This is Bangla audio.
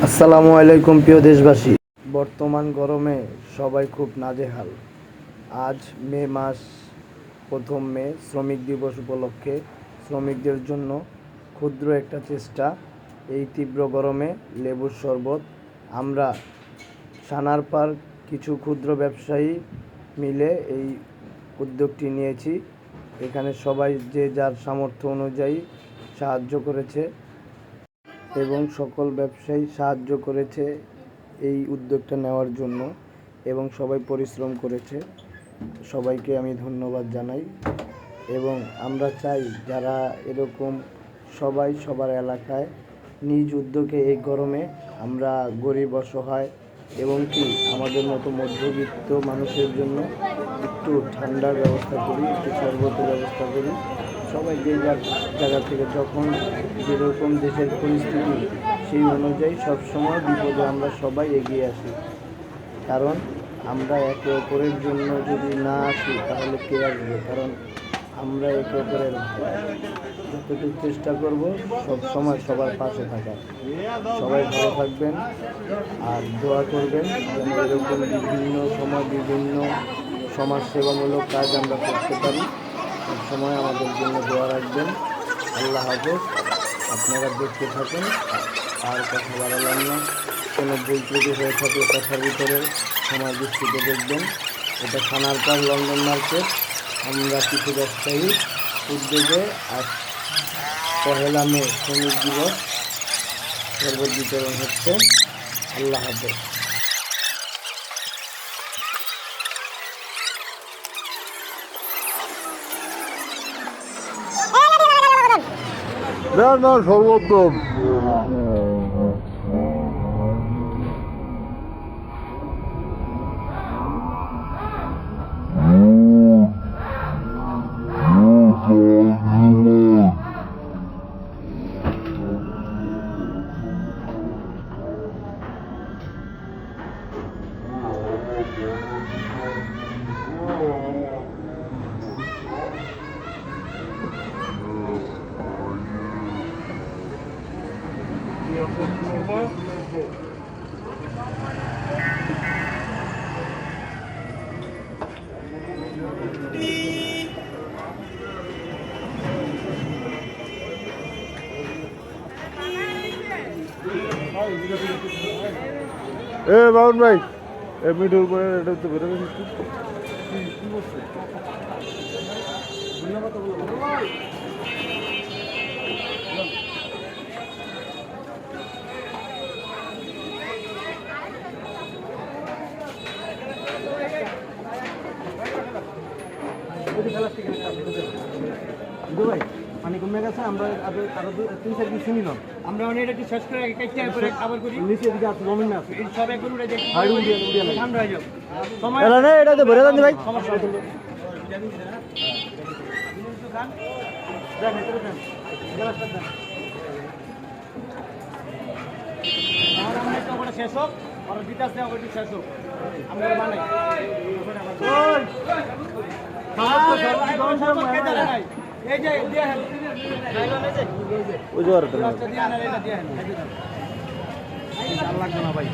আসসালামু আলাইকুম প্রিয় দেশবাসী। বর্তমান গরমে সবাই খুব নাজেহাল। আজ মে মাস, 1 মে, শ্রমিক দিবস উপলক্ষে শ্রমিকদের জন্য ক্ষুদ্র একটা চেষ্টা। এই তীব্র গরমে লেবুর শরবত আমরা সানার পার কিছু ক্ষুদ্র ব্যবসায়ী মিলে এই উদ্যোগটি নিয়েছি। এখানে সবাই যে যার সামর্থ্য অনুযায়ী সাহায্য করেছে এবং সকল ব্যবসায়ী সাহায্য করেছে এই উদ্যোগটা নেওয়ার জন্য এবং সবাই পরিশ্রম করেছে। সবাইকে আমি ধন্যবাদ জানাই এবং আমরা চাই যারা এরকম সবাই সবার এলাকায় নিজ উদ্যোগে এই গরমে আমরা গরিব, অসহায় এবং কি আমাদের মতো মধ্যবিত্ত মানুষের জন্য একটু ঠান্ডার ব্যবস্থা করি, একটু শরবতের ব্যবস্থা করি। সবাই যে যার জায়গা থেকে যখন যেরকম দেশের পরিস্থিতি সেই অনুযায়ী সবসময় বিপদে আমরা সবাই এগিয়ে আসি। কারণ আমরা একে অপরের জন্য যদি না আসি তাহলে কে আসবে? কারণ আমরা একে অপরের যতটুকু চেষ্টা করব সব সময় সবার পাশে থাকার। সবাই ভালো থাকবেন আর দোয়া করবেন যেন এরকম বিভিন্ন সময় বিভিন্ন সমাজসেবামূলক কাজ আমরা করতে পারি। সব সময় আমাদের জন্য দোয়া রাখবেন। আল্লাহ হাফেজ। আপনারা দেখতে থাকুন। আর কথা বাড়ালাম না। কোনো ভুল ত্রুটি হয়ে থাকলে কথার ভিতরে সময় দৃষ্টিতে দেখবেন। এটা থানার পার, লন্ডন মার্কেট। আমরা কিছু ব্যবসায়ী উদ্যোগে আজ 1 মে শ্রমিক দিবস শরবত বিতরণ হচ্ছে। আল্লাহ হাফেজ। না সর্বোত্তম। বাউন ভাই, মিঠুর করে এটা তো বেরোবে কিন্তু ভাই পানি কমে গেছে। আমরা আরো 3-4 দিন শুনি না। আমরা এটা কি শেষ করে কাটতে করে খাবার করি। নিচে দিকে আছে, জমিন আছে, এই সব একবার উড়ে যায়। হাই উড়িয়ে ঠান্ডা হয়ে যাবে। সময় না, এটা তো ভরে দেন ভাই। সমস্যা হতো না। খান দেন, ভিতরে দেন, গ্লাসটা দেন। আর আমরা এটা ওটা শেষ হোক, আর বিকাশ দেওয়া ওটা শেষ হোক। আমরা বানাই ওই খাওয়া এই যে দিয়ে হেন নাইলন এই যে ওই যে ওরটা রাস্তা দিয়ে না, এটা দিয়ে হেন চাল লাগবে না ভাই।